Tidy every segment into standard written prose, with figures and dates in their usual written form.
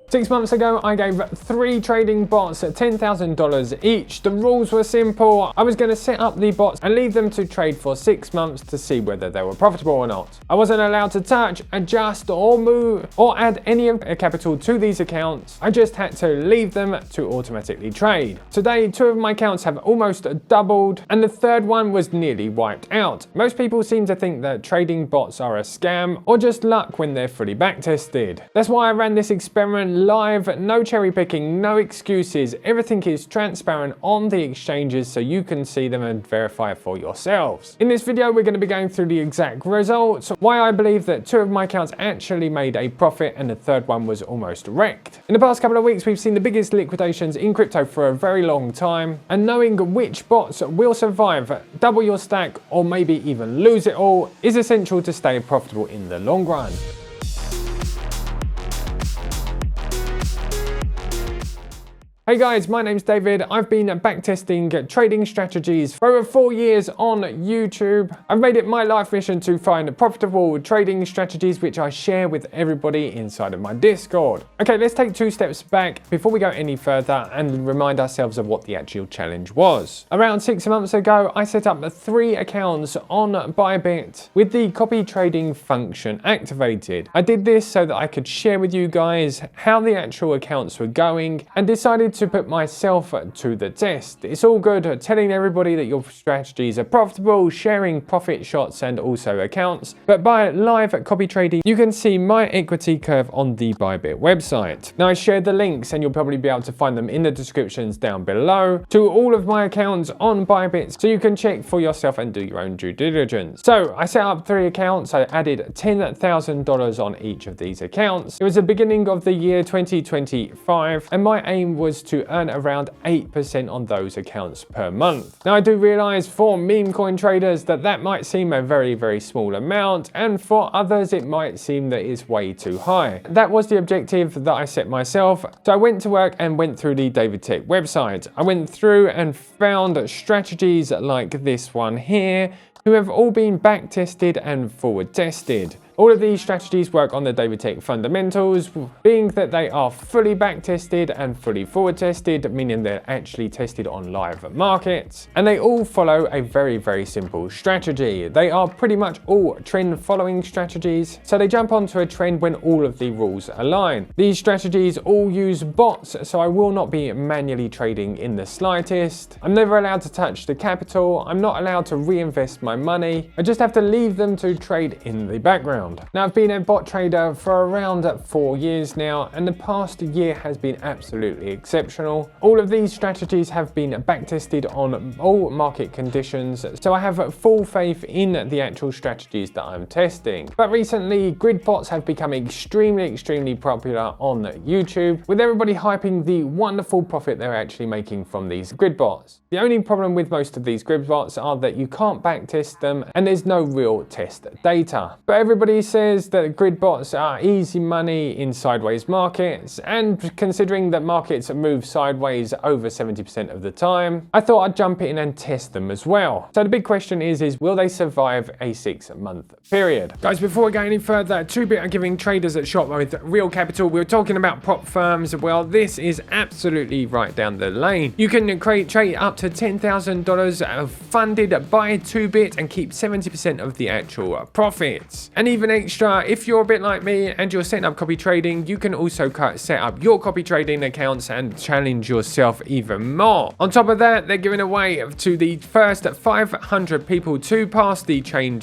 6 months ago, I gave 3 trading bots $10,000 each. The rules were simple. I was going to set up the bots and leave them to trade for 6 months to see whether they were profitable or not. I wasn't allowed to touch, adjust, or move, or add any capital to these accounts. I just had to leave them to automatically trade. Today, 2 of my accounts have almost doubled, and the third one was nearly wiped out. Most people seem to think that trading bots are a scam, or just luck when they're fully backtested. That's why I ran this experiment live, no cherry picking, no excuses. Everything is transparent on the exchanges so you can see them and verify for yourselves. In this video, we're going to be going through the exact results, why I believe that 2 of my accounts actually made a profit and the third one was almost wrecked. In the past couple of weeks, we've seen the biggest liquidations in crypto for a very long time, and knowing which bots will survive, double your stack, or maybe even lose it all is essential to stay profitable in the long run. Hey guys, my name's David. I've been backtesting trading strategies for over 4 years on YouTube. I've made it my life mission to find profitable trading strategies which I share with everybody inside of my Discord. Okay, let's take 2 steps back before we go any further and remind ourselves of what the actual challenge was. Around 6 months ago, I set up 3 accounts on Bybit with the copy trading function activated. I did this so that I could share with you guys how the actual accounts were going and decided to put myself to the test. It's all good telling everybody that your strategies are profitable, sharing profit shots and also accounts, but by live copy trading, you can see my equity curve on the Bybit website. Now I shared the links and you'll probably be able to find them in the descriptions down below to all of my accounts on Bybit so you can check for yourself and do your own due diligence. So I set up 3 accounts. I added $10,000 on each of these accounts. It was the beginning of the year 2025 and my aim was to earn around 8% on those accounts per month. Now I do realize for meme coin traders that might seem a very, very small amount, and for others it might seem that it's way too high. That was the objective that I set myself, so I went to work and went through the DaviddTech website. I went through and found strategies like this one here, who have all been back tested and forward tested. All of these strategies work on the DaviddTech fundamentals, being that they are fully back tested and fully forward tested, meaning they're actually tested on live markets. And they all follow a very, very simple strategy. They are pretty much all trend following strategies, so they jump onto a trend when all of the rules align. These strategies all use bots, so I will not be manually trading in the slightest. I'm never allowed to touch the capital. I'm not allowed to reinvest my money. I just have to leave them to trade in the background. Now I've been a bot trader for around 4 years now, and the past year has been absolutely exceptional. All of these strategies have been backtested on all market conditions, so I have full faith in the actual strategies that I'm testing. But recently, grid bots have become extremely popular on YouTube, with everybody hyping the wonderful profit they're actually making from these grid bots. The only problem with most of these grid bots are that you can't backtest them and there's no real test data. But everybody says that grid bots are easy money in sideways markets, and considering that markets move sideways over 70% of the time, I thought I'd jump in and test them as well. So the big question is will they survive a 6-month period? Guys, before we go any further, 2bit are giving traders at shop with real capital. We were talking about prop firms. Well, this is absolutely right down the lane. You can trade up to $10,000 funded by 2bit and keep 70% of the actual profits. And even extra, if you're a bit like me and you're setting up copy trading, you can also set up your copy trading accounts and challenge yourself even more. On top of that, they're giving away to the first 500 people to pass the trading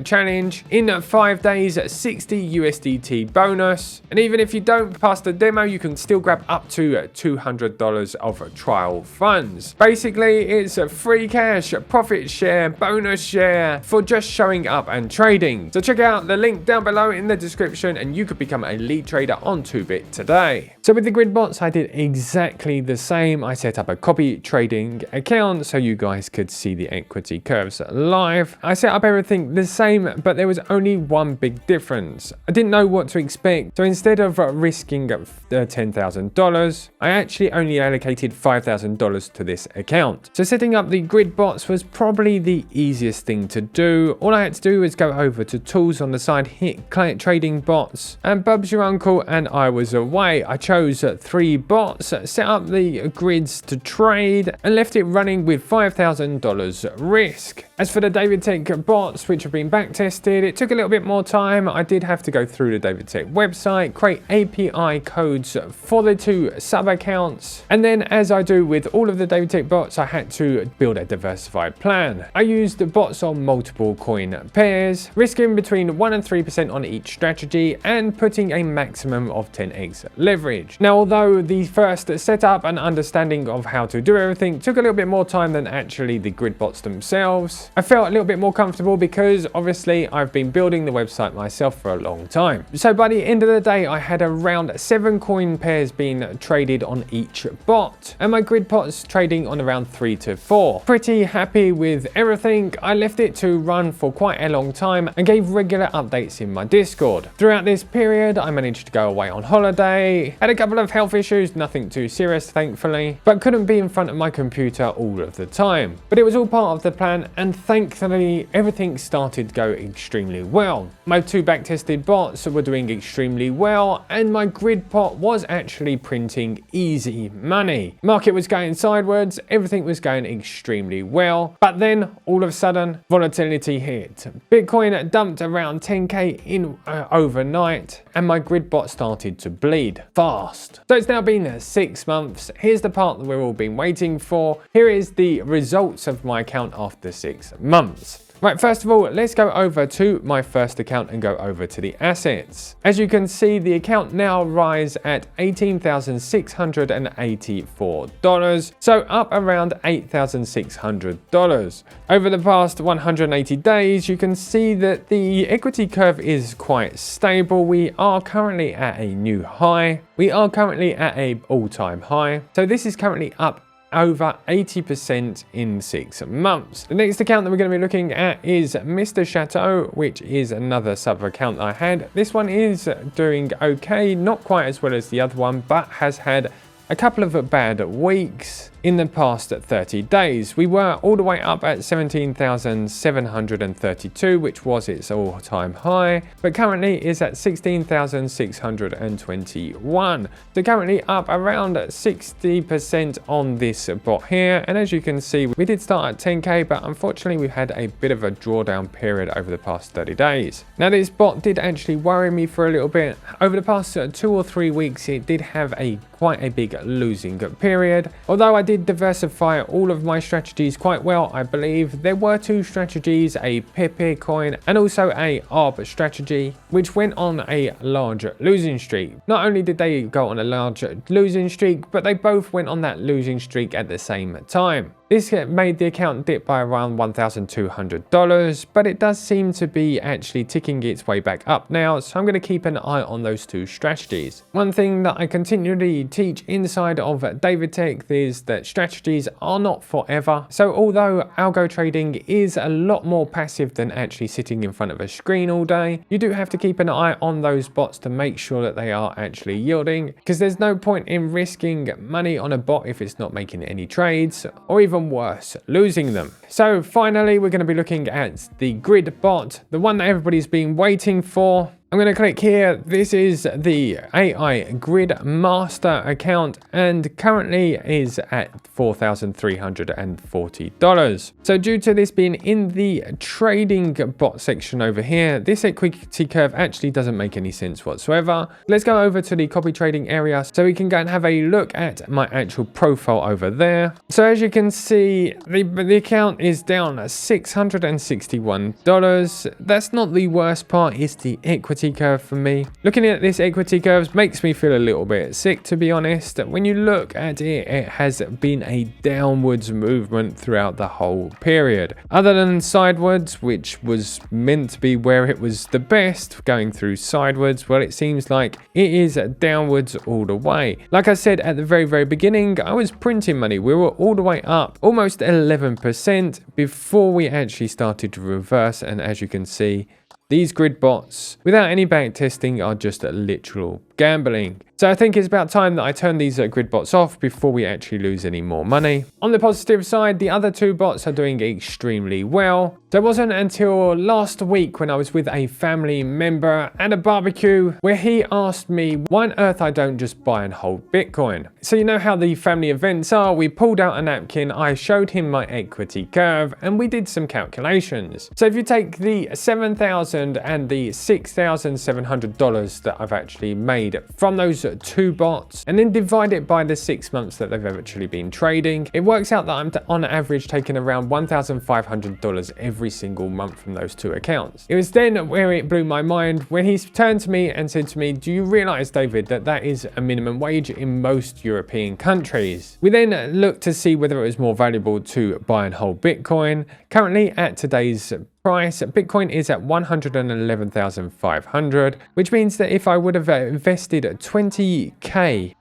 challenge in 5 days 60 USDT bonus. And even if you don't pass the demo, you can still grab up to $200 of trial funds. Basically, it's a free cash, profit share, bonus share for just showing up and trading. So check out the link down below in the description and you could become a lead trader on 2bit today. So with the grid bots, I did exactly the same. I set up a copy trading account so you guys could see the equity curves live. I set up everything the same, but there was only one big difference. I didn't know what to expect, so instead of risking $10,000, I actually only allocated $5,000 to this account. So setting up the grid bots was probably the easiest thing to do. All I had to do was go over to tools on the side, hit client trading bots, and 𝗕𝗵𝗄𝗃 and I was away. I chose 3 bots, set up the grids to trade, and left it running with $5,000 risk. As for the DaviddTech bots, which have been back tested, it took a little bit more time. I did have to go through the DaviddTech website, create API codes for the 2 sub-accounts, and then as I do with all of the DaviddTech bots, I had to build a diversified plan. I used the bots on multiple coin pairs, risking between 1 and 3% on each strategy, and putting a maximum of 10x leverage. Now, although the first setup and understanding of how to do everything took a little bit more time than actually the grid bots themselves, I felt a little bit more comfortable because obviously I've been building the website myself for a long time. So by the end of the day, I had around 7 coin pairs being traded on each bot, and my grid bots trading on around 3 to 4. Pretty happy with everything. I left it to run for quite a long time and gave regular updates in my Discord. Throughout this period, I managed to go away on holiday, had a couple of health issues, nothing too serious thankfully, but couldn't be in front of my computer all of the time. But it was all part of the plan, and thankfully everything started to go extremely well. My 2 back-tested bots were doing extremely well, and my grid bot was actually printing easy money. Market was going sideways, everything was going extremely well, but then all of a sudden volatility hit. Bitcoin dumped around 10k in overnight, and my grid bot started to bleed fast. So it's now been 6 months. Here's the part that we've all been waiting for. Here is the results of my account after 6 months. Right, first of all, let's go over to my first account and go over to the assets. As you can see, the account now rise at $18,684, so up around $8,600. Over the past 180 days, you can see that the equity curve is quite stable. We are currently at a new high. We are currently at an all-time high. So this is currently up over 80% in 6 months. The next account that we're going to be looking at is 𝗦𝗁𝗂𝗧, which is another sub account I had. This one is doing okay, not quite as well as the other one, but has had a couple of bad weeks in the past 30 days. We were all the way up at 17,732, which was its all-time high, but currently is at 16,621. So currently up around 60% on this bot here. And as you can see, we did start at 10k, but unfortunately we've had a bit of a drawdown period over the past 30 days. Now this bot did actually worry me for a little bit. Over the past 2 or 3 weeks, it did have quite a big losing period. Although I did diversify all of my strategies quite well, I believe. There were 2 strategies, a 𝗕𝗶𝗃 coin and also a 𝗕𝗵𝗃 strategy, which went on a large losing streak. Not only did they go on a large losing streak, but they both went on that losing streak at the same time. This made the account dip by around $1,200, but it does seem to be actually ticking its way back up now, so I'm going to keep an eye on those 2 strategies. One thing that I continually teach inside of DaviddTech is that strategies are not forever. So although algo trading is a lot more passive than actually sitting in front of a screen all day, you do have to keep an eye on those bots to make sure that they are actually yielding, because there's no point in risking money on a bot if it's not making any trades, or even worse, losing them. So finally, we're going to be looking at the grid bot, the one that everybody's been waiting for. I'm going to click here. This is the AI Grid Master account and currently is at $4,340. So due to this being in the trading bot section over here, this equity curve actually doesn't make any sense whatsoever. Let's go over to the copy trading area so we can go and have a look at my actual profile over there. So as you can see, the account is down $661. That's not the worst part, it's the equity curve for me. Looking at this equity curve makes me feel a little bit sick, to be honest. When you look at it, it has been a downwards movement throughout the whole period. Other than sidewards, which was meant to be where it was the best, going through sidewards, well, it seems like it is downwards all the way. Like I said at the very beginning, I was printing money. We were all the way up almost 11% before we actually started to reverse, and as you can see, these grid bots, without any back testing, are just literal gambling. So I think it's about time that I turn these grid bots off before we actually lose any more money. On the positive side, the other two bots are doing extremely well. So it wasn't until last week when I was with a family member at a barbecue where he asked me why on earth I don't just buy and hold Bitcoin. So you know how the family events are, we pulled out a napkin, I showed him my equity curve, and we did some calculations. So if you take the $7,000 and the $6,700 that I've actually made from those two bots and then divide it by the 6 months that they've actually been trading, it works out that I'm on average taking around $1,500 every single month from those two accounts. It was then where it blew my mind when he turned to me and said to me, do you realize, David, that that is a minimum wage in most European countries? We then looked to see whether it was more valuable to buy and hold Bitcoin. Currently at today's price, Bitcoin is at 111,500, which means that if I would have invested 20k,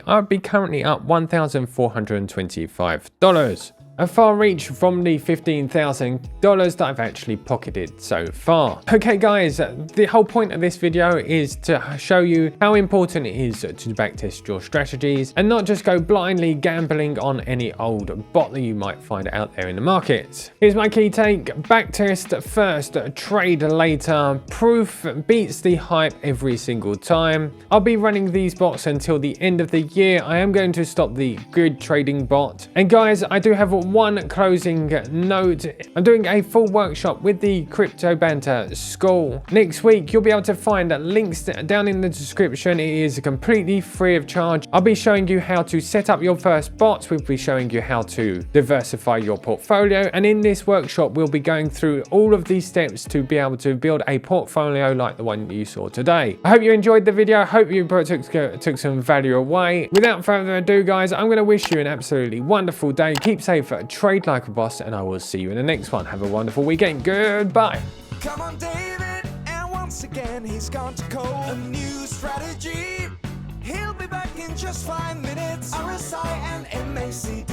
I'd be currently up $1,425. A far reach from the $15,000 that I've actually pocketed so far. Okay guys, the whole point of this video is to show you how important it is to backtest your strategies and not just go blindly gambling on any old bot that you might find out there in the market. Here's my key take: backtest first, trade later. Proof beats the hype every single time. I'll be running these bots until the end of the year. I am going to stop the grid trading bot. And guys, I do have one closing note. I'm doing a full workshop with the Crypto Banter School. Next week, you'll be able to find links down in the description. It is completely free of charge. I'll be showing you how to set up your first bots. We'll be showing you how to diversify your portfolio. And in this workshop, we'll be going through all of these steps to be able to build a portfolio like the one you saw today. I hope you enjoyed the video. I hope you took some value away. Without further ado, guys, I'm going to wish you an absolutely wonderful day. Keep safe, trade like a boss, and I will see you in the next one. Have a wonderful weekend. Goodbye. Come on, David, and once again he's gone to code a new strategy. He'll be back in just 5 minutes. RSI and MACD.